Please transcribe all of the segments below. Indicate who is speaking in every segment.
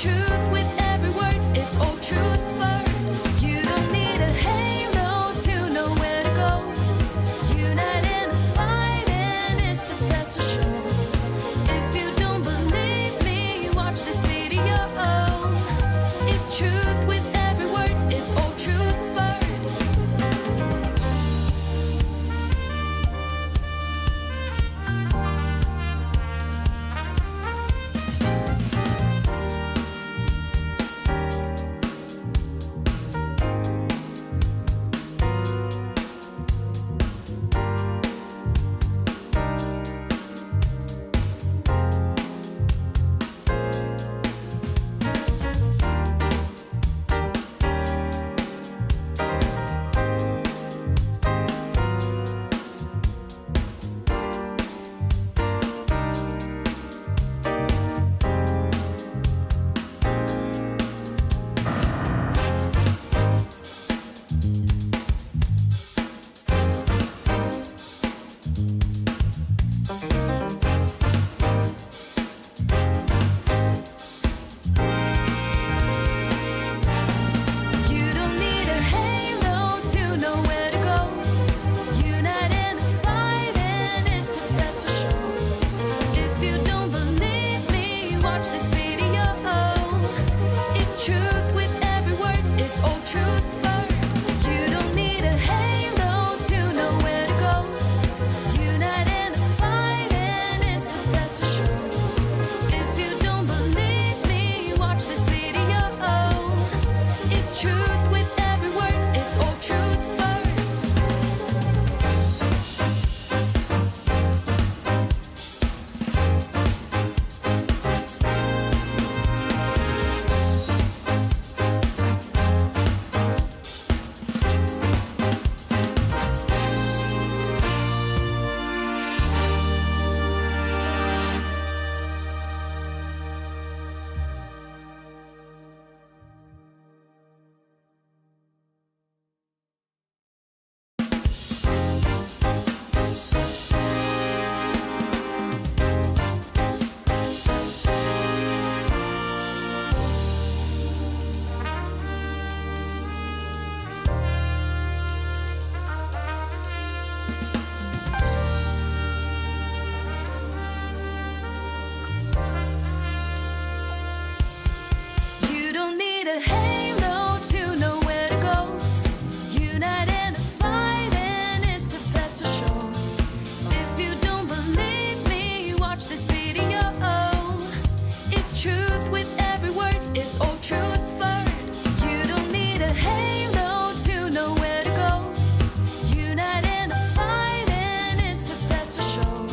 Speaker 1: truth with every word, it's all truth word. You don't need a halo to know where to go. Unite in a fight and it's the best to show. If you don't believe me, watch this video. It's truth with every word, it's all truth word. You don't need a halo to know where to go. Unite in a fight and it's the best to show. If you don't believe me, watch this video. It's truth with every word, it's all truth word. You don't need a halo to know where to go. Unite in a fight and it's the best to show. If you don't believe me, watch this video. It's truth with every word, it's all truth word. You don't need a halo to know where to go. Unite in a fight and it's the best to show. If you don't believe me, watch this video. It's truth with every word, it's all truth word. You don't need a halo to know where to go. Unite in a fight and it's the best to show.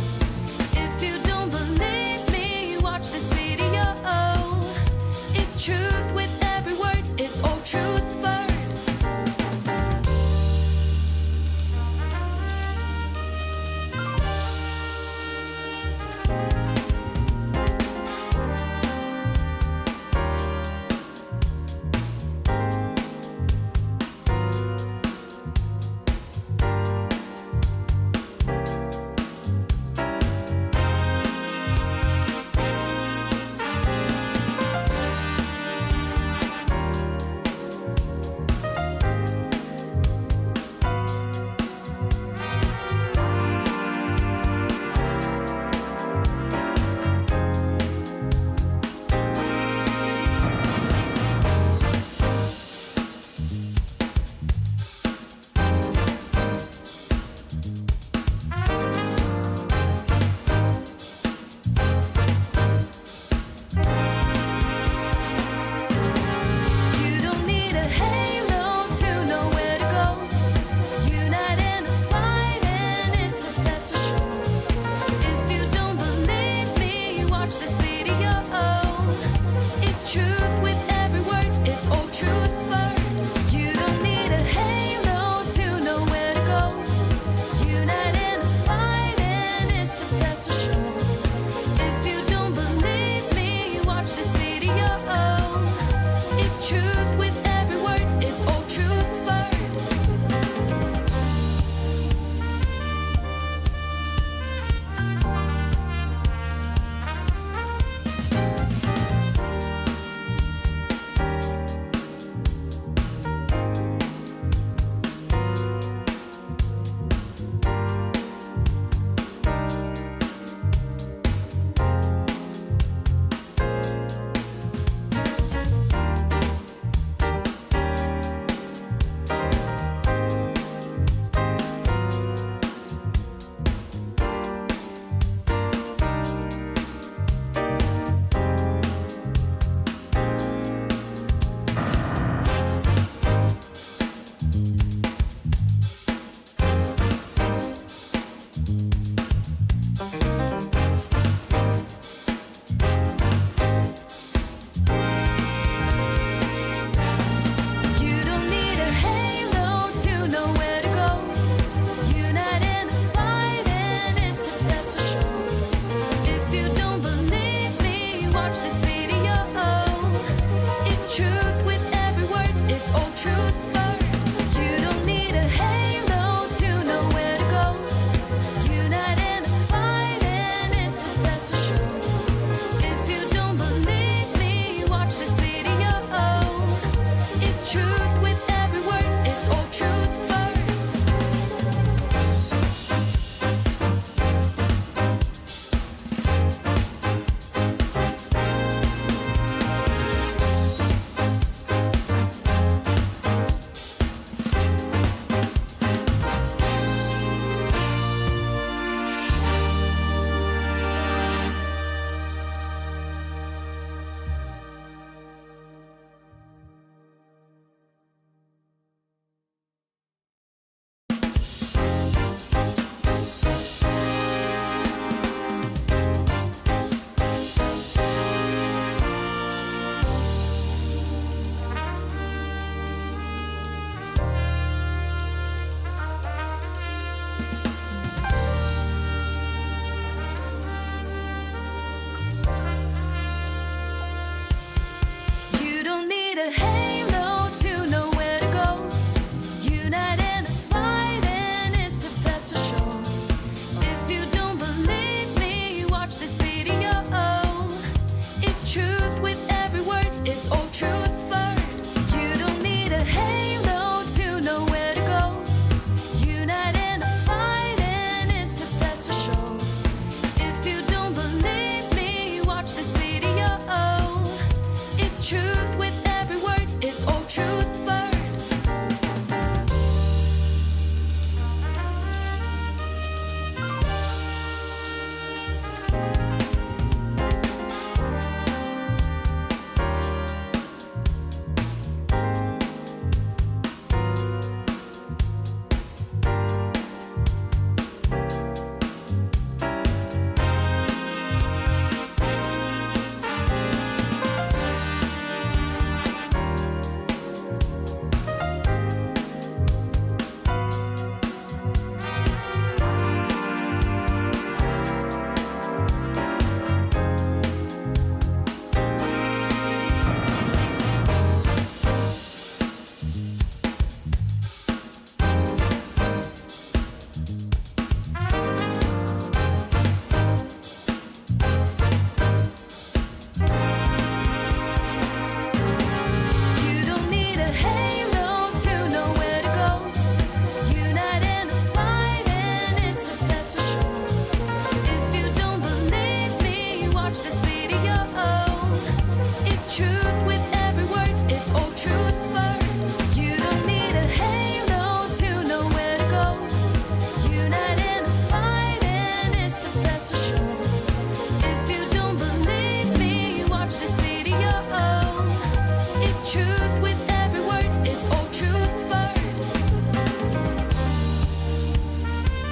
Speaker 1: If you don't believe me, watch this video. It's truth with every word, it's all truth word. truth with every word. It's all truth word. You don't need a halo to know where to go. Unite in a fight and it's the best for show. If you don't believe me, watch this video. It's truth with every word. It's all truth word. You don't need a halo to know where to go. Unite in a fight and it's the best for show. If you don't believe me, watch this video. It's truth with every word. It's all truth word.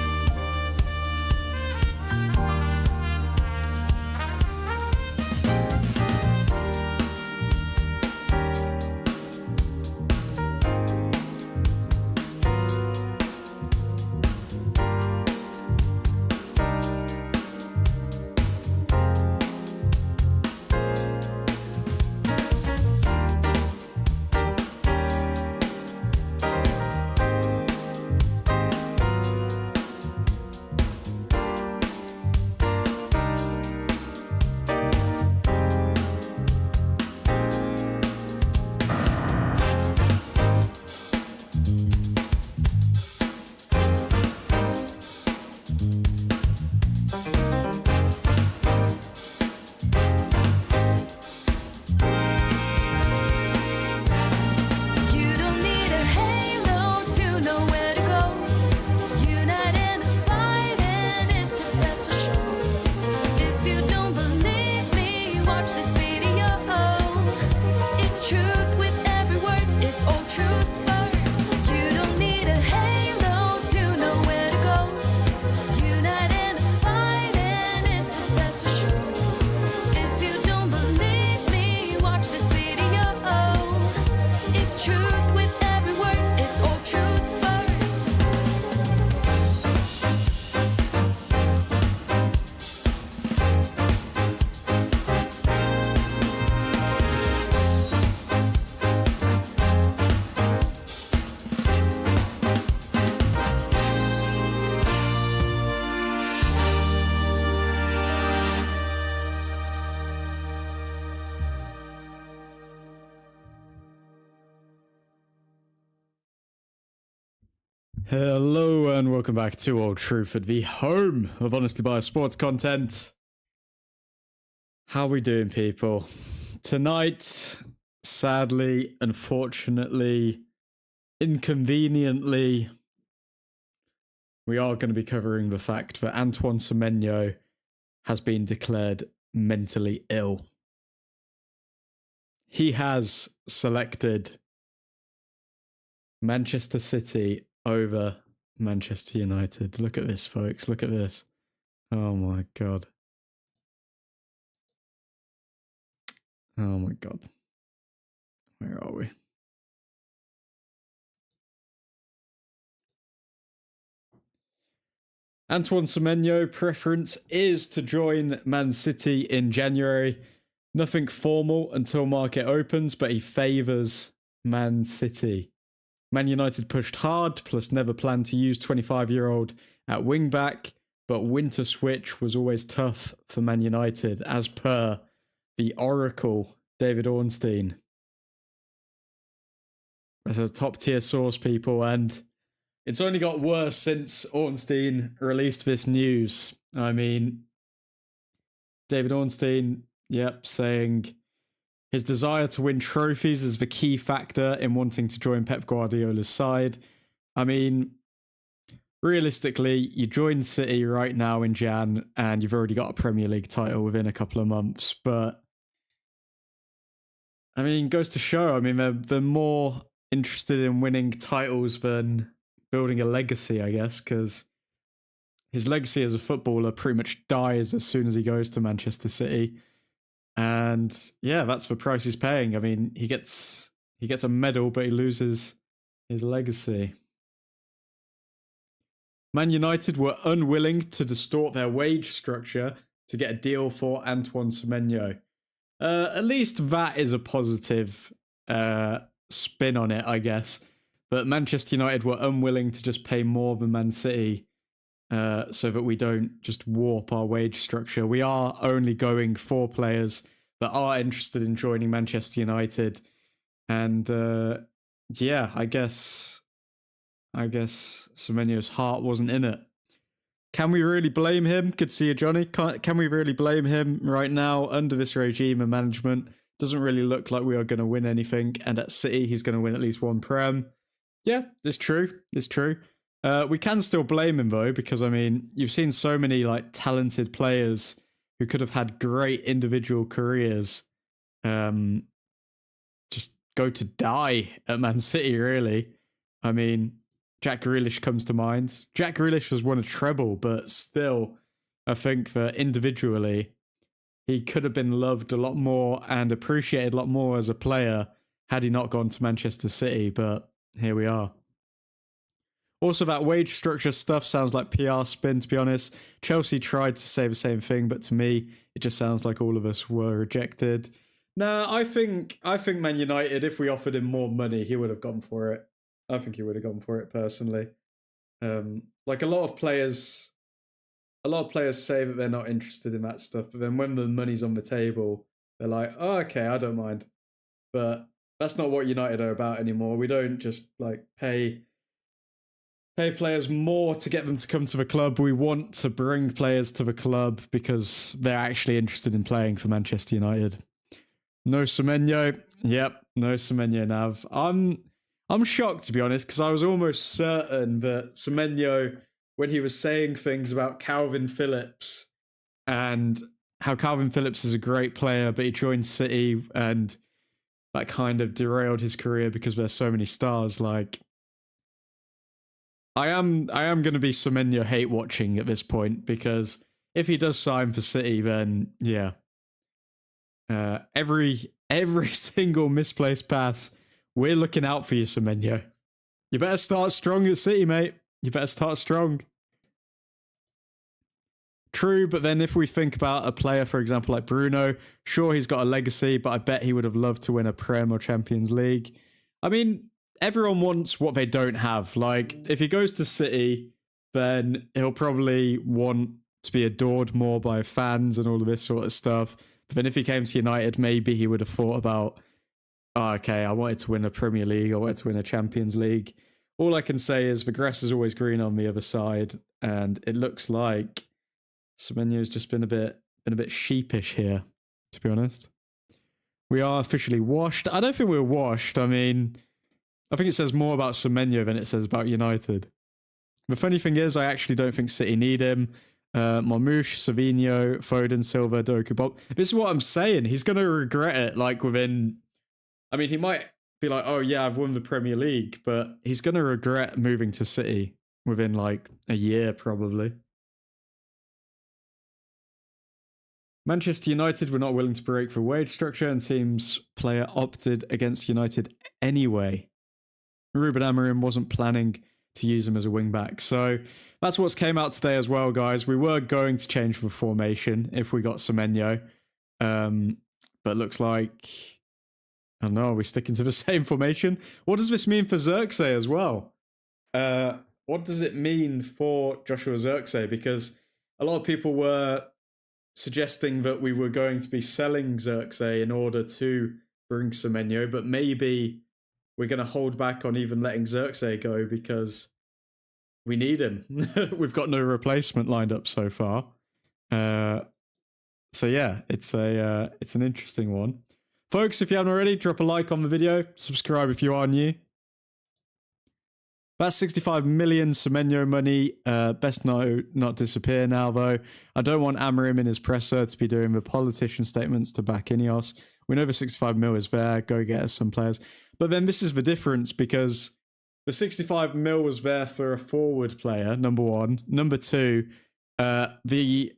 Speaker 1: You don't need a halo to know where to go. Unite in a fight and it's the best for show. If you don't believe me, watch this video. It's truth with every word. It's all truth word. You don't need a halo to know where to go. Unite in a fight and it's the best for show. If you don't believe me, watch this video. It's truth with every word. It's all truth word. You don't need a halo to know where to go. Unite in a fight and it's the best for show. If you don't believe me, watch this video. It's truth with every word. It's all truth word.
Speaker 2: Hello and welcome back to Old Truthford, the home of honestly biased sports content. How we doing, people? Tonight, sadly, unfortunately, inconveniently, we are going to be covering the fact that Antoine Semenyo has been declared mentally ill. He has selected Manchester City over Manchester United. Look at this, folks. Look at this. Oh my god. Oh my god. Where are we? Antoine Semenyo preference is to join Man City in January. Nothing formal until market opens, but he favours Man City. Man United pushed hard, plus never planned to use 25-year-old at wing-back, but winter switch was always tough for Man United, as per the Oracle David Ornstein. That's a top tier source, people, and it's only got worse since Ornstein released this news. I mean, David Ornstein, saying his desire to win trophies is the key factor in wanting to join Pep Guardiola's side. I mean, realistically, you join City right now in Jan and you've already got a Premier League title within a couple of months. But, I mean, goes to show, I mean, they're more interested in winning titles than building a legacy, I guess, because his legacy as a footballer pretty much dies as soon as he goes to Manchester City. And yeah, that's the price he's paying. I mean, he gets a medal, but he loses his legacy. Man United were unwilling to distort their wage structure to get a deal for Antoine Semenyo. At least that is a positive spin on it, I guess. But Manchester United were unwilling to just pay more than Man City so that we don't just warp our wage structure. We are only going for players that are interested in joining Manchester United. And I guess Semenyo's heart wasn't in it. Can we really blame him? Good to see you, Johnny. Can we really blame him right now under this regime and management? Doesn't really look like we are going to win anything. And at City, he's going to win at least one Prem. Yeah, it's true. It's true. We can still blame him, though, because, I mean, you've seen so many talented players who could have had great individual careers just go to die at Man City, really. I mean, Jack Grealish comes to mind. Jack Grealish has won a treble, but still, I think that individually, he could have been loved a lot more and appreciated a lot more as a player had he not gone to Manchester City, but here we are. Also, that wage structure stuff sounds like PR spin, to be honest. Chelsea tried to say the same thing, but to me, it just sounds like all of us were rejected. No, I think Man United, if we offered him more money, he would have gone for it. I think he would have gone for it personally. A lot of players say that they're not interested in that stuff, but then when the money's on the table, they're like, oh, okay, I don't mind. But that's not what United are about anymore. We don't just pay players more to get them to come to the club. We want to bring players to the club because they're actually interested in playing for Manchester United. No Semenyo. Yep, no Semenyo, Nav. I'm shocked, to be honest, because I was almost certain that Semenyo, when he was saying things about Calvin Phillips and how Calvin Phillips is a great player, but he joined City and that kind of derailed his career because there's so many stars. I am going to be Semenyo hate watching at this point, because if he does sign for City, then yeah, every single misplaced pass, we're looking out for you, Semenyo. You better start strong at City, mate. You better start strong. True, but then if we think about a player, for example, like Bruno, sure, he's got a legacy, but I bet he would have loved to win a Prem or Champions League. I mean, everyone wants what they don't have. If he goes to City, then he'll probably want to be adored more by fans and all of this sort of stuff. But then if he came to United, maybe he would have thought about, oh, okay, I wanted to win a Premier League, I wanted to win a Champions League. All I can say is the grass is always green on the other side, and it looks like Semenyo's just been a bit sheepish here, to be honest. We are officially washed. I don't think we're washed. I mean, I think it says more about Semenyo than it says about United. The funny thing is, I actually don't think City need him. Marmoush, Savinho, Foden, Silva, Doku, Bob. This is what I'm saying. He's going to regret it, within... I mean, he might be like, oh yeah, I've won the Premier League, but he's going to regret moving to City within, a year, probably. Manchester United were not willing to break the wage structure, and team's player opted against United anyway. Ruben Amorim wasn't planning to use him as a wing-back. So that's what's came out today as well, guys. We were going to change the formation if we got Semenyo. But looks like... I don't know, are we sticking to the same formation? What does this mean for Xerxes as well? What does it mean for Joshua Xerxes? Because a lot of people were suggesting that we were going to be selling Xerxes in order to bring Semenyo, but maybe we're going to hold back on even letting Xerxes go because we need him. We've got no replacement lined up so far. So yeah, it's an interesting one. Folks, if you haven't already, drop a like on the video, subscribe if you are new. That's 65 million Semenyo money. Best not disappear now, though. I don't want Amorim in his presser to be doing the politician statements to back Ineos. We know the 65 mil is there. Go get us some players. But then this is the difference, because the 65 mil was there for a forward player, number one. Number two, the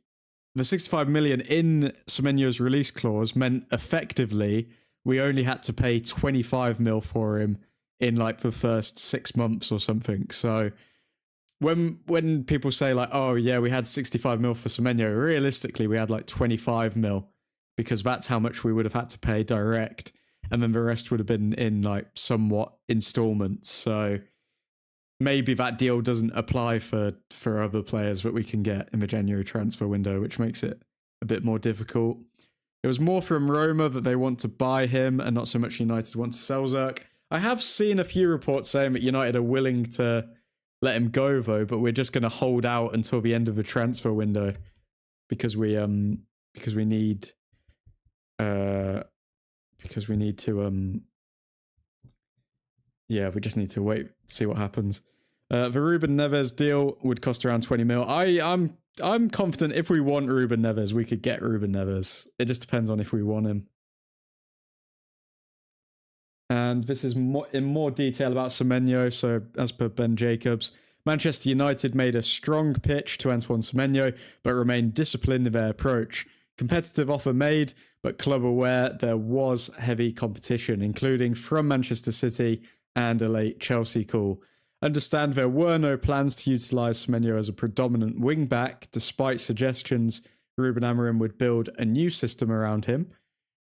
Speaker 2: 65 million in Semenyo's release clause meant effectively we only had to pay 25 mil for him in like the first 6 months or something. So when people say like, oh yeah, we had 65 mil for Semenyo, realistically we had like 25 mil, because that's how much we would have had to pay direct, and then the rest would have been in like somewhat installments. So maybe that deal doesn't apply for other players that we can get in the January transfer window, which makes it a bit more difficult. It was more from Roma that they want to buy him and not so much United want to sell Zerk. I have seen a few reports saying that United are willing to let him go, though, but we're just going to hold out until the end of the transfer window because we need to yeah, we just need to wait, see what happens. The Ruben Neves deal would cost around 20 mil. I'm confident if we want Ruben Neves, we could get Ruben Neves. It just depends on if we want him. And this is in more detail about Semenyo. So, as per Ben Jacobs, Manchester United made a strong pitch to Antoine Semenyo, but remained disciplined in their approach. Competitive offer made, but club aware there was heavy competition, including from Manchester City and a late Chelsea call. Understand there were no plans to utilise Semenyo as a predominant wing-back, despite suggestions Ruben Amorim would build a new system around him.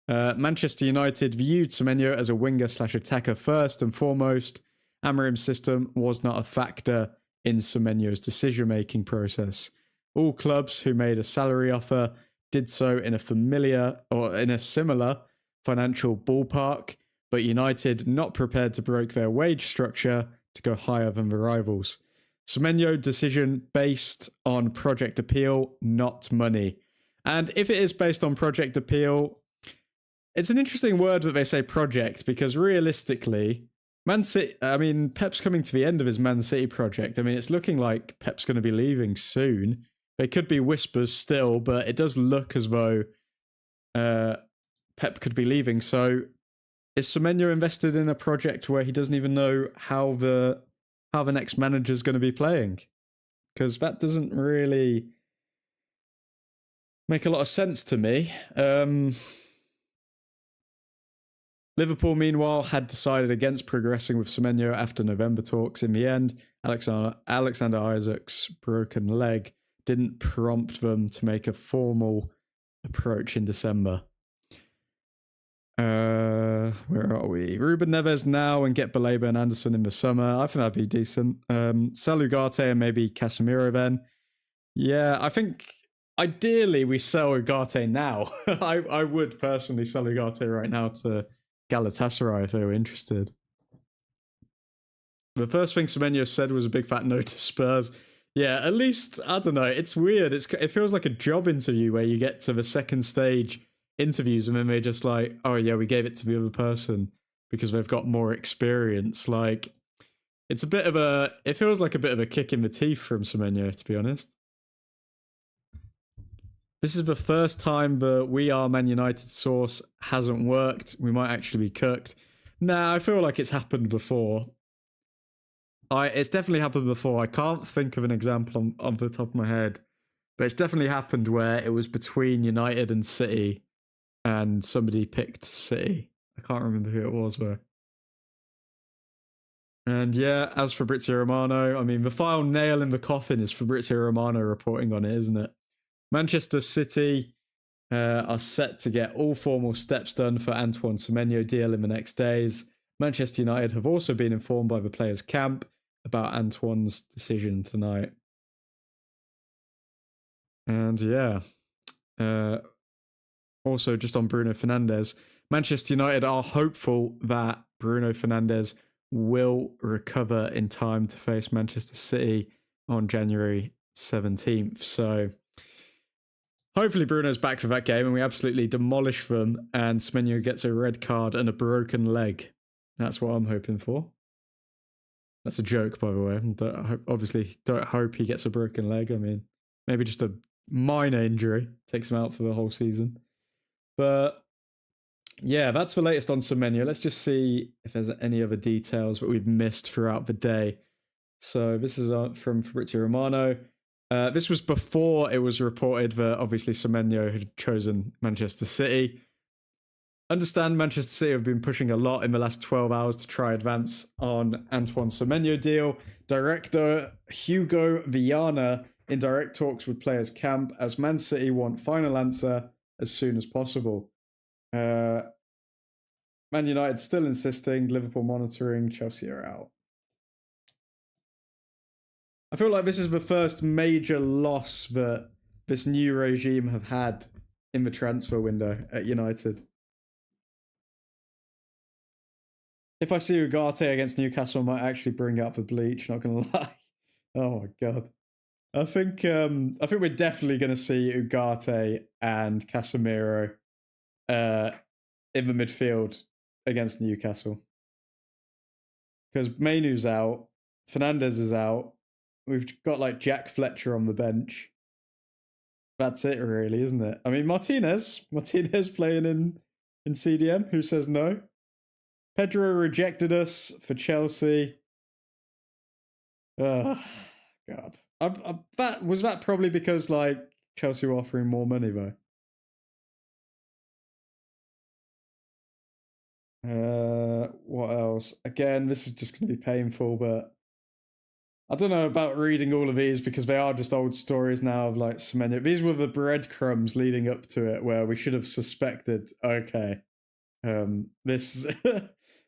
Speaker 2: Manchester United viewed Semenyo as a winger/attacker first and foremost. Amorim's system was not a factor in Semenyo's decision-making process. All clubs who made a salary offer did so in a similar financial ballpark, but United not prepared to break their wage structure to go higher than the rivals. Semenyo decision based on project appeal, not money. And if it is based on project appeal, it's an interesting word that they say project, because realistically, Man City, I mean, Pep's coming to the end of his Man City project. I mean, it's looking like Pep's going to be leaving soon. There could be whispers still, but it does look as though Pep could be leaving. So is Semenyo invested in a project where he doesn't even know how the next manager is going to be playing? Because that doesn't really make a lot of sense to me. Liverpool, meanwhile, had decided against progressing with Semenyo after November talks. In the end, Alexander Isak's broken leg didn't prompt them to make a formal approach in December. Where are we? Ruben Neves now and get Baleba and Anderson in the summer. I think that'd be decent. Sell Ugarte and maybe Casemiro then. Yeah, I think ideally we sell Ugarte now. I would personally sell Ugarte right now to Galatasaray if they were interested. The first thing Semenyo said was a big fat no to Spurs. Yeah, at least, I don't know, it's weird. It feels like a job interview where you get to the second stage interviews and then they're just like, oh yeah, we gave it to the other person because they've got more experience. Like, it feels like a bit of a kick in the teeth from Semenyo, to be honest. This is the first time the We Are Man United source hasn't worked. We might actually be cooked. Nah, I feel like it's happened before. It's definitely happened before. I can't think of an example on the top of my head, but it's definitely happened where it was between United and City and somebody picked City. I can't remember who it was though. And yeah, as Fabrizio Romano, I mean, the final nail in the coffin is Fabrizio Romano reporting on it, isn't it? Manchester City are set to get all formal steps done for Antoine Semenyo deal in the next days. Manchester United have also been informed by the players' camp about Antoine's decision tonight. And yeah, Also, just on Bruno Fernandes, Manchester United are hopeful that Bruno Fernandes will recover in time to face Manchester City on January 17th. So hopefully Bruno's back for that game and we absolutely demolish them and Semenyo gets a red card and a broken leg. That's what I'm hoping for. That's a joke, by the way. Obviously, don't hope he gets a broken leg. I mean, maybe just a minor injury takes him out for the whole season. But yeah, that's the latest on Semenyo. Let's just see if there's any other details that we've missed throughout the day. So this is from Fabrizio Romano. This was before it was reported that obviously Semenyo had chosen Manchester City. Understand Manchester City have been pushing a lot in the last 12 hours to try advance on Antoine Semenyo deal. Director Hugo Viana in direct talks with players camp as Man City want final answer as soon as possible. Man United still insisting, Liverpool monitoring, Chelsea are out. I feel like this is the first major loss that this new regime have had in the transfer window at United. If I see Ugarte against Newcastle, I might actually bring out the bleach, not gonna lie. Oh my god. I think we're definitely gonna see Ugarte and Casemiro in the midfield against Newcastle. Because Mainu's out, Fernandes is out, we've got like Jack Fletcher on the bench. That's it really, isn't it? I mean Martinez playing in CDM, who says no? Pedro rejected us for Chelsea. God. Was that probably because like Chelsea were offering more money though? What else? Again, this is just going to be painful, but I don't know about reading all of these because they are just old stories now of like Semenyo. These were the breadcrumbs leading up to it where we should have suspected, okay, this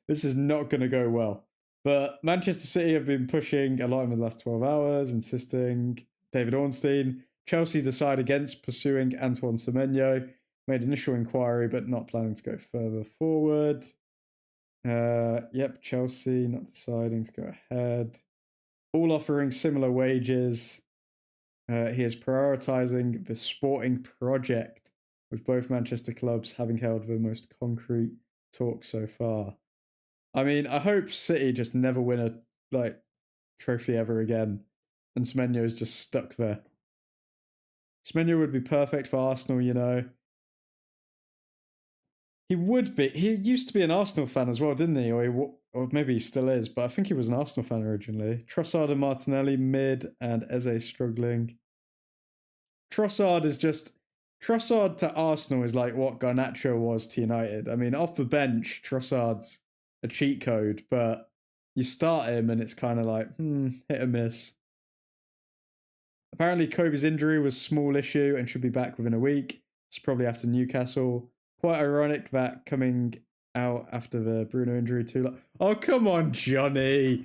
Speaker 2: this is not going to go well. But Manchester City have been pushing a lot in the last 12 hours, insisting. David Ornstein. Chelsea decide against pursuing Antoine Semenyo. Made initial inquiry, but not planning to go further forward. Yep, Chelsea not deciding to go ahead. All offering similar wages. He is prioritising the sporting project, with both Manchester clubs having held the most concrete talk so far. I mean, I hope City just never win a trophy ever again, and Semenyo's just stuck there. Semenyo would be perfect for Arsenal, you know. He would be. He used to be an Arsenal fan as well, didn't he? Or maybe he still is, but I think he was an Arsenal fan originally. Trossard and Martinelli mid, and Eze struggling. Trossard to Arsenal is like what Garnacho was to United. I mean, off the bench, Trossard's a cheat code, but you start him and it's kind of like, hit or miss. Apparently Kobe's injury was a small issue and should be back within a week. It's probably after Newcastle. Quite ironic that coming out after the Bruno injury too. Oh, come on, Johnny.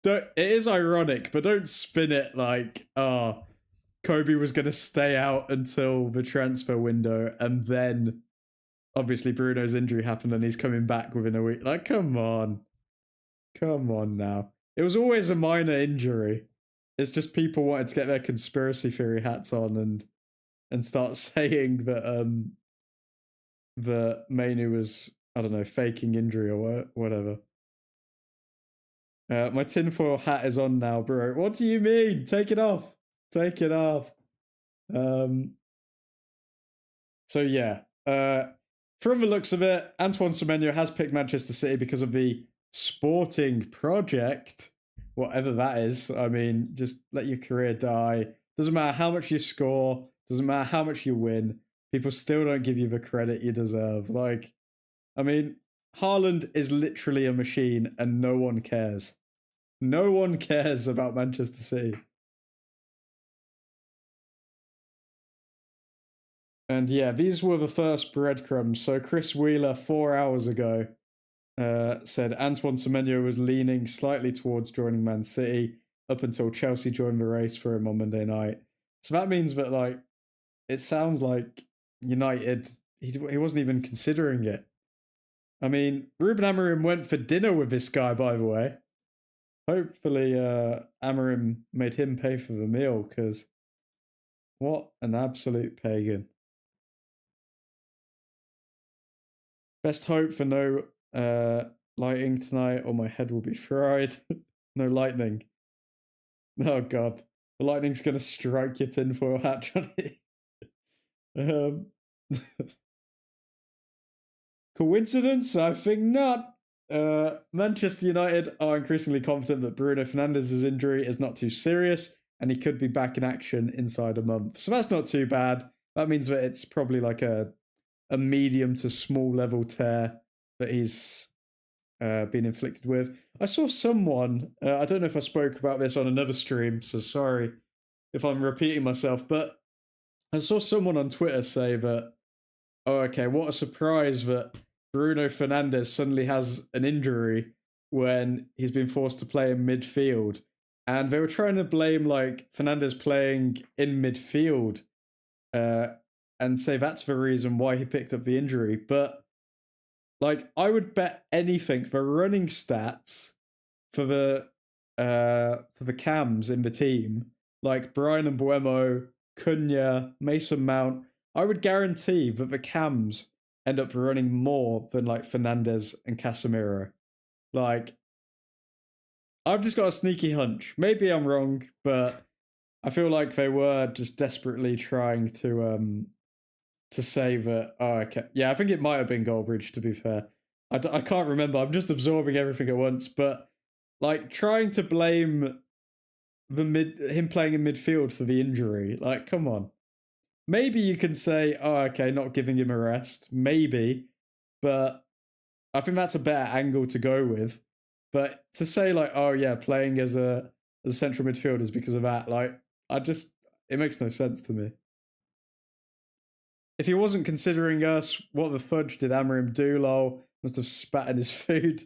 Speaker 2: It is ironic, but don't spin it like, Kobe was going to stay out until the transfer window and then obviously Bruno's injury happened and he's coming back within a week. Like, come on. Come on now. It was always a minor injury. It's just people wanted to get their conspiracy theory hats on and start saying that Mainu was, I don't know, faking injury or whatever. My tinfoil hat is on now, bro. What do you mean? Take it off. Take it off. So yeah. From the looks of it, Antoine Semenyo has picked Manchester City because of the sporting project, whatever that is. I mean, just let your career die. Doesn't matter how much you score. Doesn't matter how much you win. People still don't give you the credit you deserve. Like, I mean, Haaland is literally a machine and no one cares. No one cares about Manchester City. And yeah, these were the first breadcrumbs. So Chris Wheeler, 4 hours ago, said Antoine Semenyo was leaning slightly towards joining Man City up until Chelsea joined the race for him on Monday night. So that means that, like, it sounds like United, he wasn't even considering it. I mean, Ruben Amorim went for dinner with this guy, by the way. Hopefully, Amorim made him pay for the meal, because what an absolute pagan. Best hope for no lighting tonight, or my head will be fried. No lightning. Oh god, the lightning's gonna strike your tinfoil hat, Johnny. Coincidence? I think not. Manchester United are increasingly confident that Bruno Fernandes' injury is not too serious and he could be back in action inside a month. So that's not too bad. That means that it's probably like a medium to small level tear that he's been inflicted with. I saw someone, I don't know if I spoke about this on another stream, so sorry if I'm repeating myself, but I saw someone on Twitter say that, oh, okay, what a surprise that Bruno Fernandes suddenly has an injury when he's been forced to play in midfield. And they were trying to blame like Fernandes playing in midfield and say that's the reason why he picked up the injury. But like, I would bet anything for running stats for the cams in the team, like Brian and Buemo, Cunha, Mason Mount, I would guarantee that the cams end up running more than like Fernandes and Casemiro. Like, I've just got a sneaky hunch. Maybe I'm wrong, but I feel like they were just desperately trying to say that. Oh, okay, yeah, I think it might have been Goldbridge. To be fair, I can't remember. I'm just absorbing everything at once, but like trying to blame him playing in midfield for the injury. Like, come on. Maybe you can say, oh, okay, not giving him a rest. Maybe. But I think that's a better angle to go with. But to say, like, oh, yeah, playing as a central midfielder is because of that, like, it makes no sense to me. If he wasn't considering us, what the fudge did Amorim do, lol? Must have spat in his food.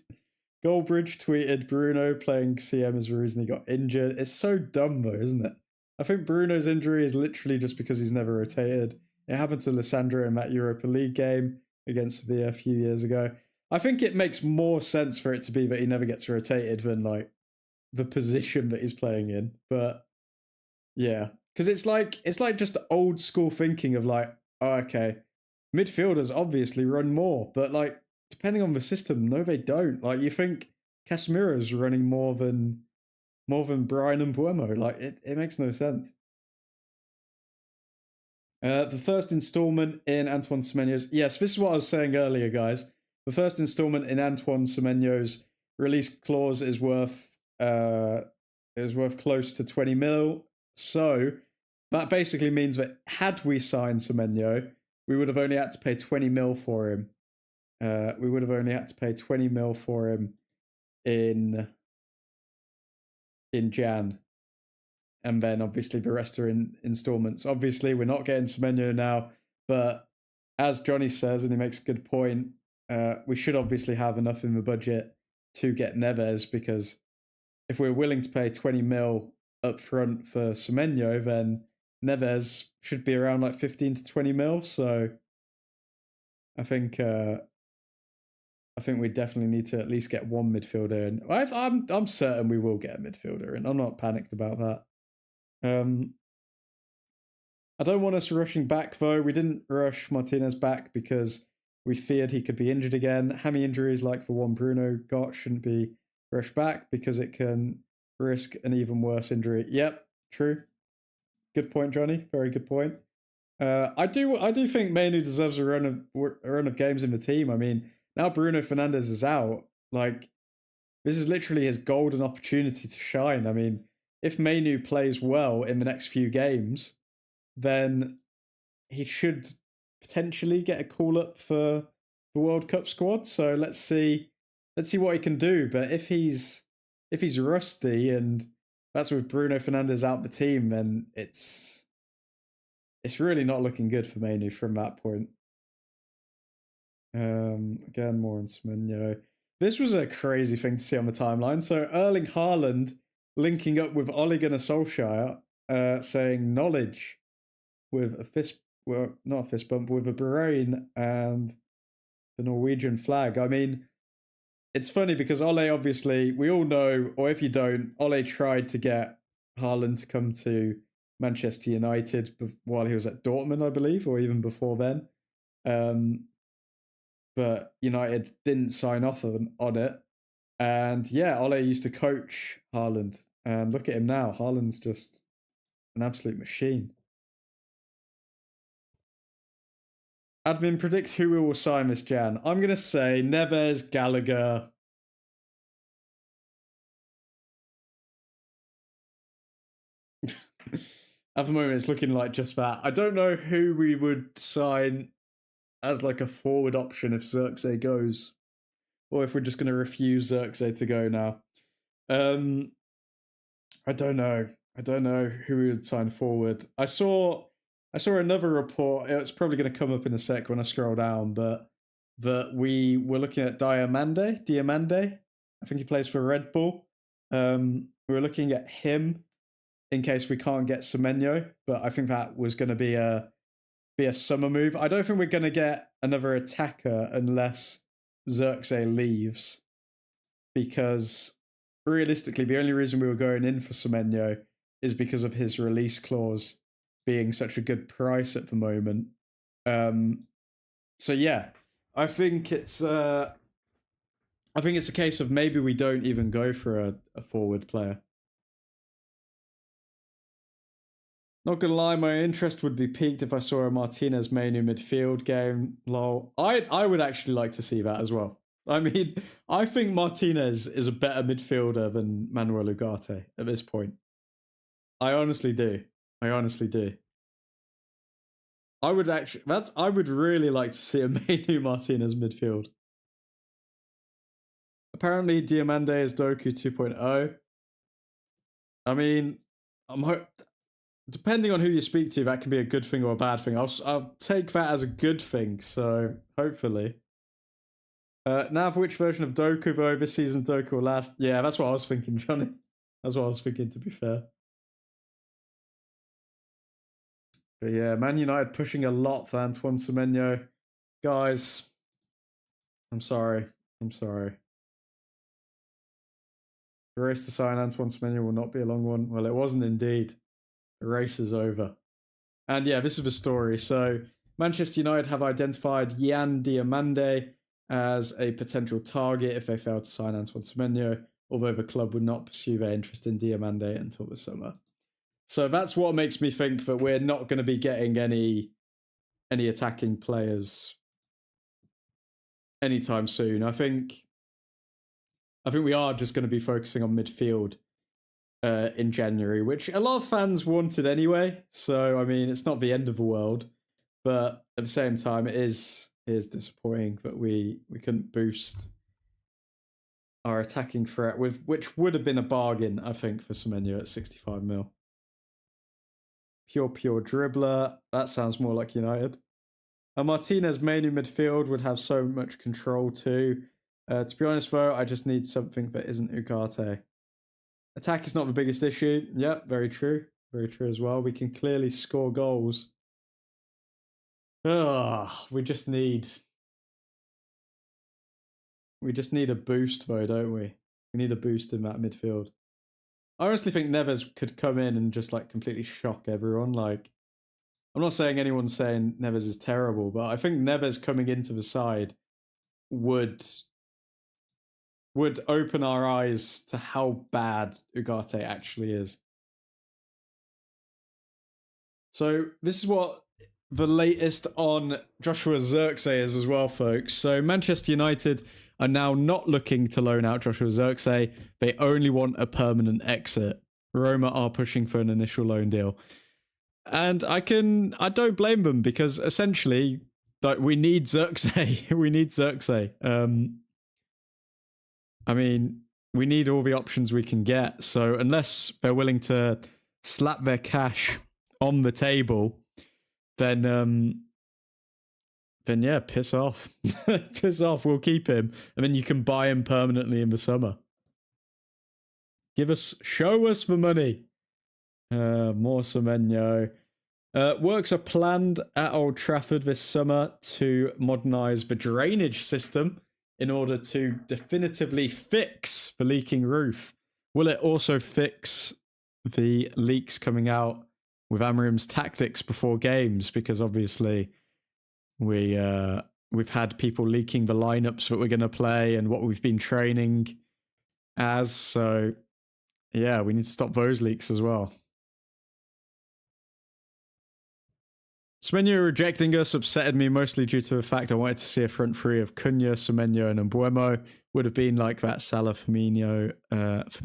Speaker 2: Goldbridge tweeted, Bruno playing CM is the reason he got injured. It's so dumb, though, isn't it? I think Bruno's injury is literally just because he's never rotated. It happened to Lissandro in that Europa League game against Sevilla a few years ago. I think it makes more sense for it to be that he never gets rotated than like the position that he's playing in. But yeah, because it's like just old school thinking of like, oh, okay, midfielders obviously run more, but like depending on the system, no, they don't. Like you think Casemiro's running more than Brian and Buemo. Like, it makes no sense. The first installment in Antoine Semenyo's... Yes, this is what I was saying earlier, guys. The first installment in Antoine Semenyo's release clause is worth close to 20 mil. So that basically means that had we signed Semenyo, we would have only had to pay 20 mil for him. We would have only had to pay 20 mil for him in Jan, and then obviously the rest are in installments. Obviously, we're not getting Semenyo now, but as Johnny says, and he makes a good point, we should obviously have enough in the budget to get Neves, because if we're willing to pay 20 mil up front for Semenyo, then Neves should be around like 15 to 20 mil. So I think we definitely need to at least get one midfielder in. I'm certain we will get a midfielder in. I'm not panicked about that. I don't want us rushing back, though. We didn't rush Martinez back because we feared he could be injured again. Hammy injuries like the one Bruno got shouldn't be rushed back because it can risk an even worse injury. Yep, true. Good point, Johnny. Very good point. I do think Mainu deserves a run of games in the team. I mean, now Bruno Fernandes is out, like, this is literally his golden opportunity to shine. I mean, if Mainu plays well in the next few games, then he should potentially get a call up for the World Cup squad. So let's see what he can do. But if he's rusty and that's with Bruno Fernandes out the team, then it's really not looking good for Mainu from that point. Again, more on Semenyo. This was a crazy thing to see on the timeline. So Erling Haaland linking up with Ole Gunnar Solskjaer, saying knowledge with a fist well, not a fist bump, with a beret and the Norwegian flag. I mean, it's funny because Ole, obviously, we all know, or if you don't, Ole tried to get Haaland to come to Manchester United while he was at Dortmund, I believe, or even before then. But United didn't sign off on it. And yeah, Ole used to coach Haaland. And look at him now. Haaland's just an absolute machine. Admin, predict who we will sign this Jan. I'm going to say Neves, Gallagher. At the moment, it's looking like just that. I don't know who we would sign as like a forward option if Xerxes goes, or if we're just going to refuse Xerxes to go now. I don't know. I don't know who we would sign forward. I saw another report. It's probably going to come up in a sec when I scroll down, but we were looking at Diamande. I think he plays for Red Bull. We were looking at him in case we can't get Semenyo, but I think that was going to be a summer move. I don't think we're going to get another attacker unless Xerxes leaves, because realistically, the only reason we were going in for Semenyo is because of his release clause being such a good price at the moment. So yeah, I think it's a case of maybe we don't even go for a forward player. Not gonna lie, my interest would be piqued if I saw a Martinez Manu midfield game. Lol. I would actually like to see that as well. I mean, I think Martinez is a better midfielder than Manuel Ugarte at this point. I honestly do. I would really like to see a Manu Martinez midfield. Apparently, Diamande is Doku 2.0. I mean, depending on who you speak to, that can be a good thing or a bad thing. I'll take that as a good thing, so hopefully. Nav, which version of Doku though this season Doku will last? Yeah, that's what I was thinking, Johnny. That's what I was thinking, to be fair. But yeah, Man United pushing a lot for Antoine Semenyo. Guys, I'm sorry. The race to sign Antoine Semenyo will not be a long one. Well, it wasn't indeed. The race is over. And yeah, this is the story. So Manchester United have identified Yan Diamande as a potential target if they fail to sign Antoine Semenyo, although the club would not pursue their interest in Diamande until the summer. So that's what makes me think that we're not going to be getting any attacking players anytime soon. I think we are just going to be focusing on midfield in January, which a lot of fans wanted anyway. So, I mean, it's not the end of the world. But at the same time, it is disappointing that we couldn't boost our attacking threat, which would have been a bargain, I think, for Semenyo at 65 mil. Pure dribbler. That sounds more like United. A Martinez Manu midfield would have so much control too. To be honest, though, I just need something that isn't Ugarte. Attack is not the biggest issue. Yep, very true. Very true as well. We can clearly score goals. We just need a boost, though, don't we? We need a boost in that midfield. I honestly think Neves could come in and just like completely shock everyone. Like, I'm not saying anyone's saying Neves is terrible, but I think Neves coming into the side would open our eyes to how bad Ugarte actually is. So this is what the latest on Joshua Zirkzee is as well, folks. So Manchester United are now not looking to loan out Joshua Zirkzee. They only want a permanent exit. Roma are pushing for an initial loan deal. And I don't blame them, because essentially, like, we need Zirkzee. We need Zirkzee. I mean, we need all the options we can get. So unless they're willing to slap their cash on the table, then yeah, piss off. Piss off, we'll keep him. And then you can buy him permanently in the summer. Show us the money. More Semenyo. Works are planned at Old Trafford this summer to modernise the drainage system in order to definitively fix the leaking roof. Will it also fix the leaks coming out with Amorim's tactics before games? Because obviously we've had people leaking the lineups that we're going to play and what we've been training as. So yeah, we need to stop those leaks as well. Semenyo rejecting us upsetted me mostly due to the fact I wanted to see a front three of Cunha, Semenyo, and Mbeumo. Would have been like that Salah, Firmino, and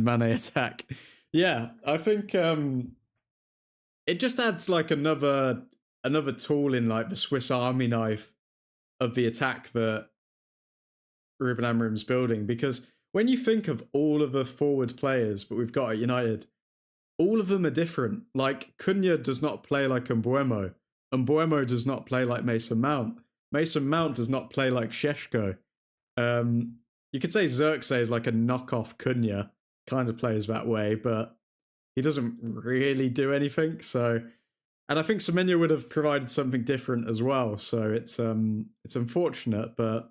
Speaker 2: Mane attack. Yeah, I think it just adds like another tool in like the Swiss Army knife of the attack that Ruben Amorim's building. Because when you think of all of the forward players that we've got at United, all of them are different. Like, Cunha does not play like Mbeumo. Mbeumo does not play like Mason Mount. Mason Mount does not play like Šeško. You could say Xerxes is like a knockoff Cunha, kind of plays that way, but he doesn't really do anything. So, and I think Semenyo would have provided something different as well. So it's unfortunate, but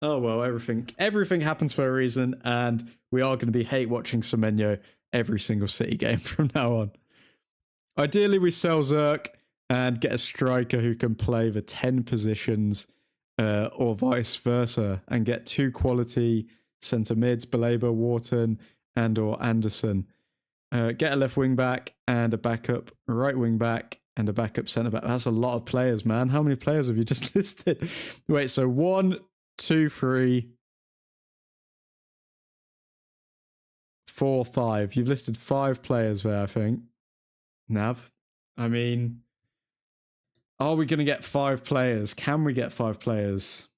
Speaker 2: oh well, everything happens for a reason, and we are going to be hate watching Semenyo every single City game from now on. Ideally, we sell Zerk and get a striker who can play the 10 positions or vice versa, and get 2 quality centre mids, Baleba, Wharton, and or Anderson. Get a left wing back and a backup right wing back and a backup centre back. That's a lot of players, man. How many players have you just listed? Wait, so 1, 2, 3, 4, 5. You've listed 5 players there, I think. Nav. I mean, are we going to get 5 players? Can we get 5 players?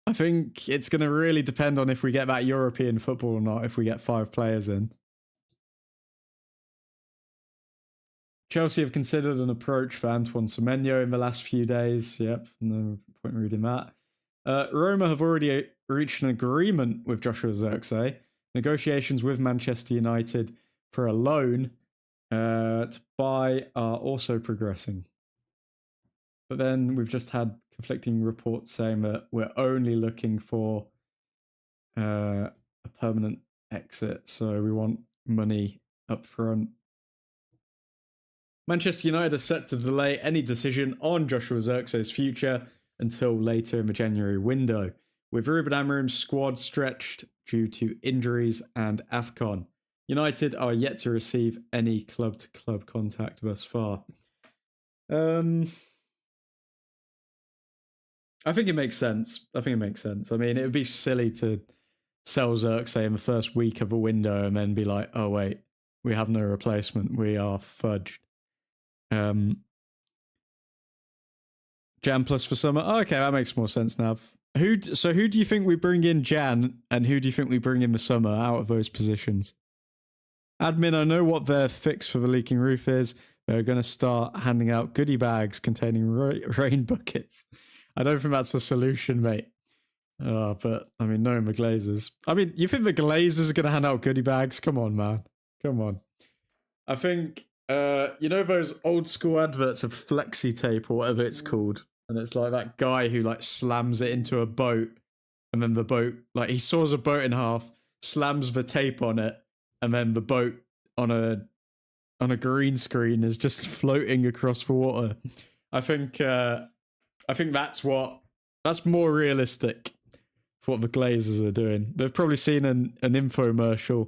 Speaker 2: I think it's going to really depend on if we get that European football or not, if we get 5 players in. Chelsea have considered an approach for Antoine Semenyo in the last few days. Yep, no point in reading that. Roma have already reached an agreement with Joshua Zirkzee. Negotiations with Manchester United for a loan to buy are also progressing. But then we've just had conflicting reports saying that we're only looking for a permanent exit, so we want money up front. Manchester United are set to delay any decision on Joshua Zirkzee's future until later in the January window, with Ruben Amorim's squad stretched due to injuries and AFCON. United are yet to receive any club-to-club contact thus far. I think it makes sense. I mean, it would be silly to sell Zirkzee in the first week of a window and then be like, oh wait, we have no replacement. We are fudged. Jan plus for summer. Oh, okay, that makes more sense now. Who do you think we bring in Jan, and who do you think we bring in the summer out of those positions? Admin, I know what their fix for the leaking roof is. They're going to start handing out goodie bags containing rain buckets. I don't think that's a solution, mate. But, I mean, knowing the Glazers. I mean, you think the Glazers are going to hand out goodie bags? Come on, man. Come on. I think, you know those old school adverts of flexi tape or whatever it's called? And it's like that guy who like slams it into a boat, and then the boat, like he saws a boat in half, slams the tape on it, and then the boat on a green screen is just floating across the water. I think that's more realistic for what the Glazers are doing. They've probably seen an infomercial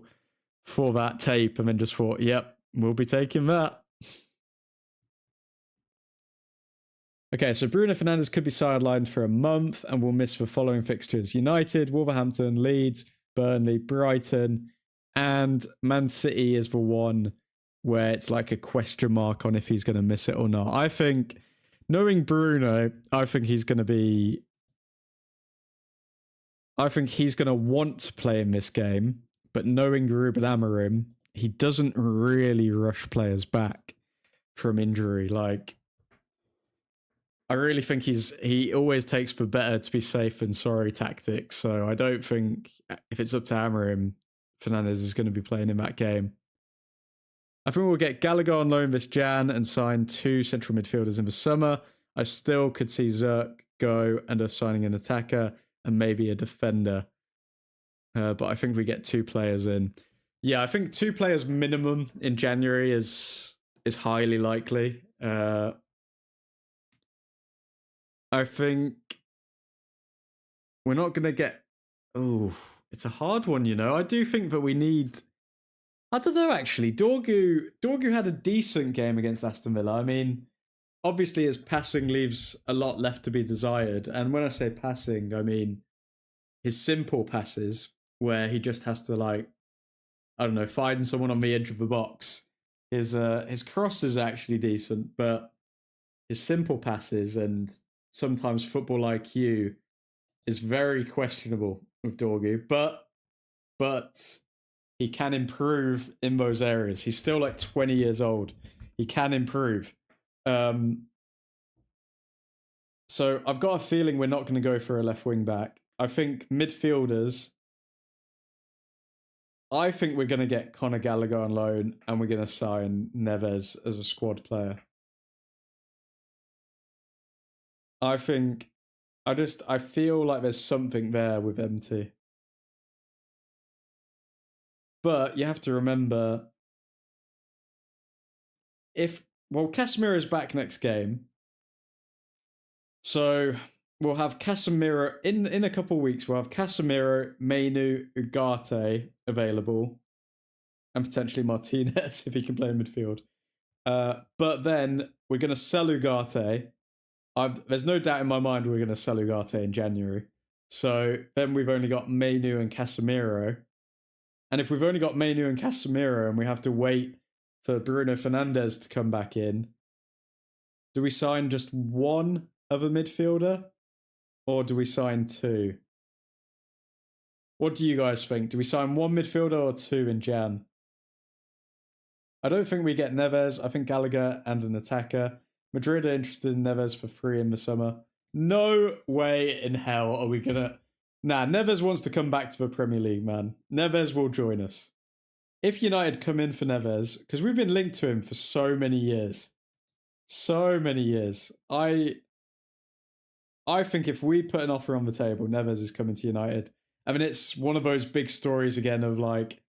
Speaker 2: for that tape and then just thought, yep, we'll be taking that. Okay, so Bruno Fernandes could be sidelined for a month and will miss the following fixtures: United, Wolverhampton, Leeds, Burnley, Brighton, and Man City is the one where it's like a question mark on if he's going to miss it or not. I think, knowing Bruno, I think he's going to want to play in this game, but knowing Ruben Amorim, he doesn't really rush players back from injury. Like, I really think he always takes the better to be safe than sorry tactics. So I don't think, if it's up to Amorim, Fernandes is going to be playing in that game. I think we'll get Gallagher on loan this Jan and sign 2 central midfielders in the summer. I still could see Zerk go and us signing an attacker and maybe a defender. But I think we get 2 players in. Yeah, I think 2 players minimum in January is highly likely. I think we're not going to get... Oh, it's a hard one, you know. I do think that we need... I don't know, actually. Dorgu had a decent game against Aston Villa. I mean, obviously his passing leaves a lot left to be desired. And when I say passing, I mean his simple passes where he just has to, like, I don't know, find someone on the edge of the box. His cross is actually decent, but his simple passes and sometimes football IQ is very questionable with Dorgu. But he can improve in those areas. He's still like 20 years old. He can improve. So I've got a feeling we're not going to go for a left wing back. I think midfielders, I think we're going to get Conor Gallagher on loan and we're going to sign Neves as a squad player. I feel like there's something there with MT. But you have to remember, Casemiro's back next game. So we'll have Casemiro, in a couple of weeks, we'll have Casemiro, Mainu, Ugarte available. And potentially Martinez if he can play in midfield. But then we're going to sell Ugarte. There's no doubt in my mind we're going to sell Ugarte in January. So then we've only got Mainu and Casemiro. And if we've only got Mainu and Casemiro and we have to wait for Bruno Fernandes to come back in, do we sign just one other midfielder? Or do we sign 2? What do you guys think? Do we sign 1 midfielder or 2 in Jan? I don't think we get Neves. I think Gallagher and an attacker. Madrid are interested in Neves for free in the summer. No way in hell are we going to... Nah, Neves wants to come back to the Premier League, man. Neves will join us. If United come in for Neves, because we've been linked to him for so many years. So many years. I think if we put an offer on the table, Neves is coming to United. I mean, it's one of those big stories again of like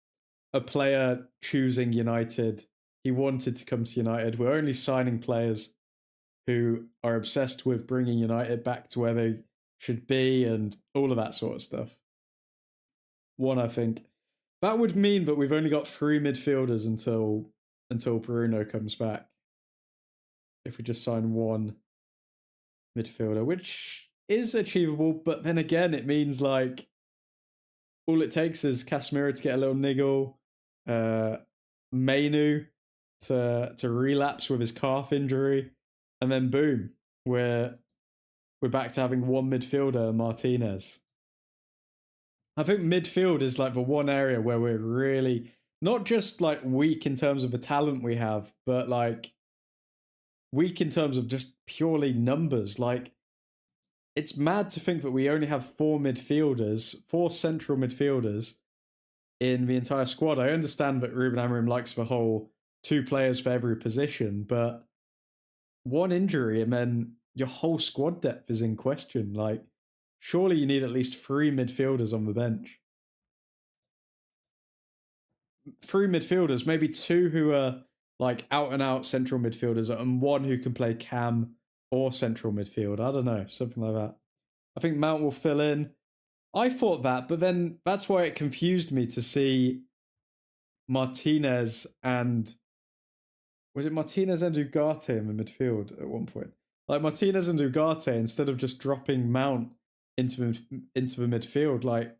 Speaker 2: a player choosing United. He wanted to come to United. We're only signing players who are obsessed with bringing United back to where they should be and all of that sort of stuff. One, I think. That would mean that we've only got 3 midfielders until Bruno comes back. If we just sign 1 midfielder, which is achievable, but then again, it means like all it takes is Casemiro to get a little niggle, Mainu to relapse with his calf injury, and then boom, we're back to having 1 midfielder, Martinez. I think midfield is like the one area where we're really not just like weak in terms of the talent we have, but like weak in terms of just purely numbers. Like, it's mad to think that we only have 4 central midfielders in the entire squad. I understand that Ruben Amorim likes the whole 2 players for every position, but 1 injury and then your whole squad depth is in question. Like, surely you need at least 3 midfielders on the bench. 3 midfielders, maybe 2 who are like out and out central midfielders and 1 who can play cam or central midfield. I don't know, something like that. I think Mount will fill in. I thought that, but then that's why it confused me to see Martinez and... Was it Martinez and Ugarte in the midfield at one point? Like Martinez and Ugarte, instead of just dropping Mount into the midfield, like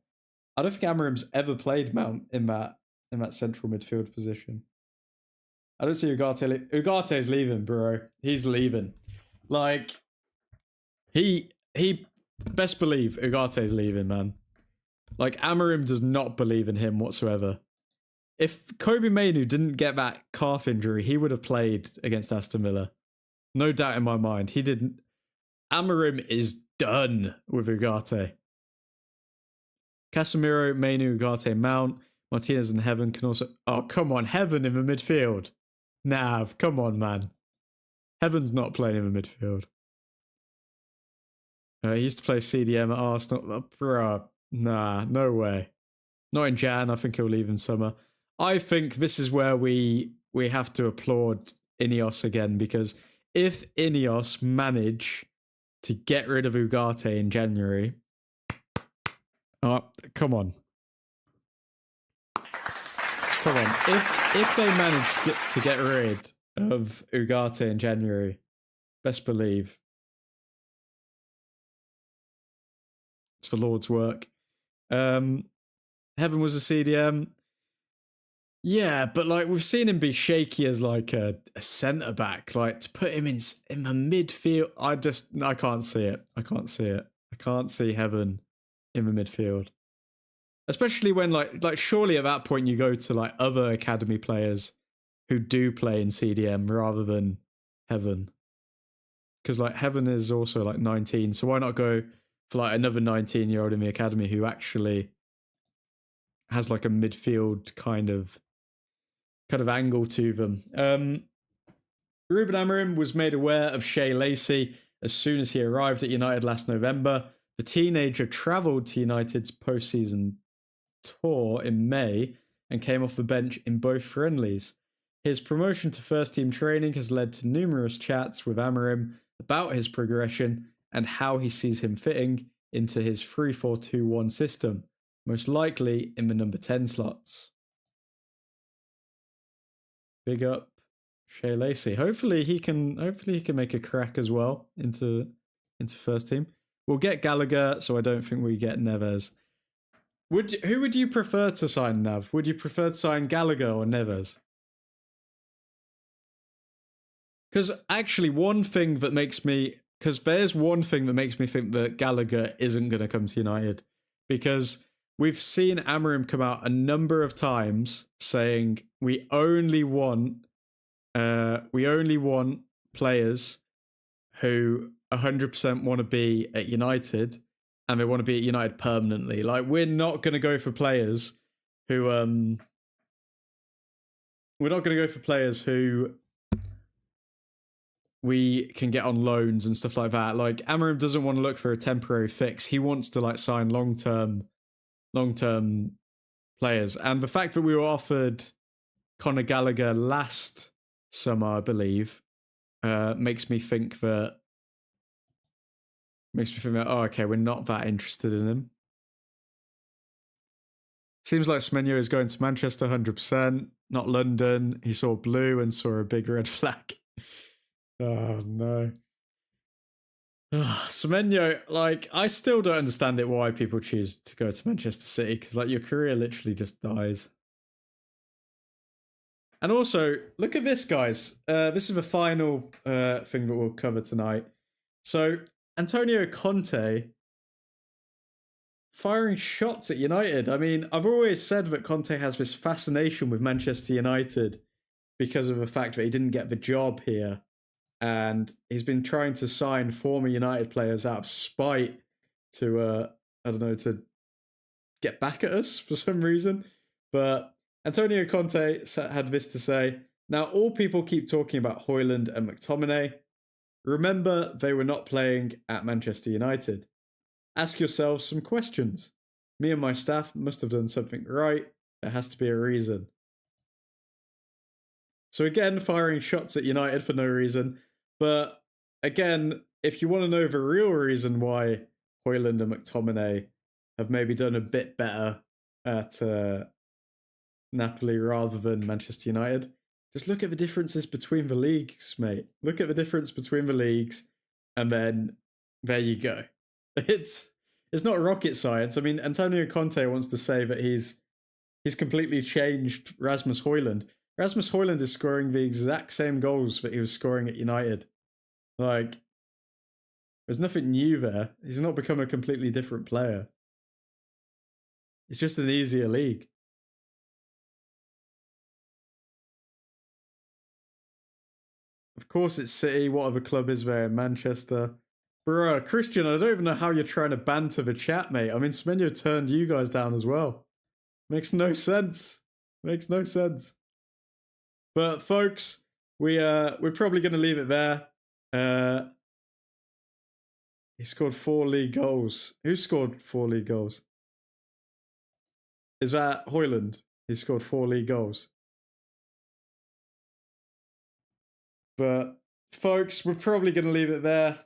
Speaker 2: I don't think Amorim's ever played Mount in that central midfield position. I don't see Ugarte. Ugarte's leaving, bro. He's leaving. Like he best believe Ugarte's leaving, man. Like Amorim does not believe in him whatsoever. If Kobe Mainu didn't get that calf injury, he would have played against Aston Villa. No doubt in my mind. He didn't. Amorim is done with Ugarte. Casemiro, Mainu, Ugarte, Mount. Martinez and Heaven can also... Oh, come on. Heaven in the midfield. Nav, come on, man. Heaven's not playing in the midfield. He used to play CDM at Arsenal. Bruh. Nah, no way. Not in Jan. I think he'll leave in summer. I think this is where we have to applaud Ineos again, because if Ineos manage to get rid of Ugarte in January... Oh, come on. Come on. If they manage to get rid of Ugarte in January, best believe it's for Lord's work. Heaven was a CDM. Yeah, but like we've seen him be shaky as like a centre back. Like to put him in the midfield, I can't see it. I can't see it. I can't see Heaven in the midfield. Especially when like surely at that point you go to like other academy players who do play in CDM rather than Heaven. Because like Heaven is also like 19, so why not go for like another 19-year-old in the academy who actually has like a midfield kind of angle to them. Ruben Amorim was made aware of Shea Lacey as soon as he arrived at United last November. The teenager travelled to United's postseason tour in May and came off the bench in both friendlies. His promotion to first-team training has led to numerous chats with Amorim about his progression and how he sees him fitting into his 3-4-2-1 system, most likely in the number 10 slots. Big up Shea Lacey. Hopefully he can make a crack as well into first team. We'll get Gallagher, so I don't think we get Neves. Who would you prefer to sign, Nav? Would you prefer to sign Gallagher or Neves? Because actually, there's one thing that makes me think that Gallagher isn't going to come to United, because we've seen Amorim come out a number of times saying we only want players who 100% want to be at United, and they want to be at United permanently. Like, we're not going to go for players who we can get on loans and stuff like that. Like, Amorim doesn't want to look for a temporary fix. He wants to like sign long-term players. And the fact that we were offered Conor Gallagher last summer, I believe, makes me think that oh, okay, we're not that interested in him. Seems like Semenyo is going to Manchester 100%, not London. He saw blue and saw a big red flag. Oh, no. Semenyo, like, I still don't understand it why people choose to go to Manchester City, because, like, your career literally just dies. And also, look at this, guys. This is the final thing that we'll cover tonight. So, Antonio Conte firing shots at United. I mean, I've always said that Conte has this fascination with Manchester United because of the fact that he didn't get the job here. And he's been trying to sign former United players out of spite to, to get back at us for some reason. But Antonio Conte had this to say: "Now all people keep talking about Højlund and McTominay. Remember, they were not playing at Manchester United. Ask yourselves some questions. Me and my staff must have done something right. There has to be a reason." So again, firing shots at United for no reason. But again, if you want to know the real reason why Højlund and McTominay have maybe done a bit better at Napoli rather than Manchester United, just look at the differences between the leagues, mate. Look at the difference between the leagues, and then there you go. It's not rocket science. I mean, Antonio Conte wants to say that he's completely changed Rasmus Højlund. Rasmus Højlund is scoring the exact same goals that he was scoring at United. Like, there's nothing new there. He's not become a completely different player. It's just an easier league. Of course it's City. What other club is there in Manchester? Bruh, Christian, I don't even know how you're trying to banter the chat, mate. I mean, Semenyo turned you guys down as well. Makes no sense. Makes no sense. But folks, we're probably going to leave it there. He scored 4 league goals. Who scored 4 league goals? Is that Højlund? He scored 4 league goals. But folks, we're probably going to leave it there.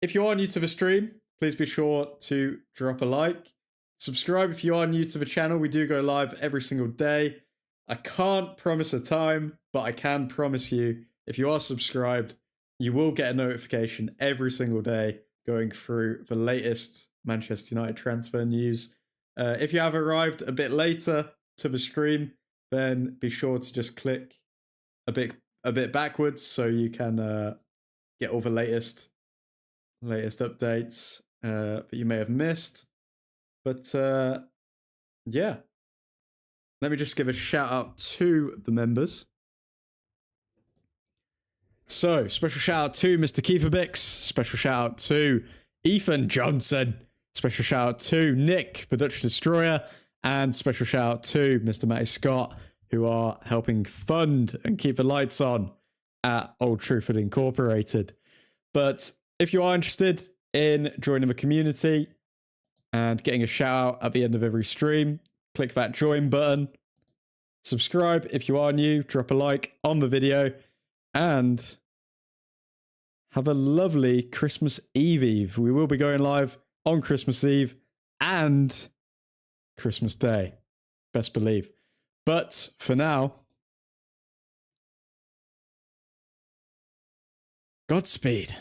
Speaker 2: If you are new to the stream, please be sure to drop a like. Subscribe if you are new to the channel. We do go live every single day. I can't promise a time, but I can promise you, if you are subscribed, you will get a notification every single day going through the latest Manchester United transfer news. If you have arrived a bit later to the stream, then be sure to just click a bit backwards so you can get all the latest updates that you may have missed. But yeah, let me just give a shout out to the members. So, special shout out to Mr. Kiefer Bix, special shout out to Ethan Johnson, special shout out to Nick, the Dutch Destroyer, and special shout out to Mr. Matty Scott, who are helping fund and keep the lights on at Old Truthford Incorporated. But if you are interested in joining the community and getting a shout out at the end of every stream, click that join button. Subscribe if you are new, drop a like on the video, and have a lovely Christmas Eve. We will be going live on Christmas Eve and Christmas Day. Best believe. But for now, Godspeed.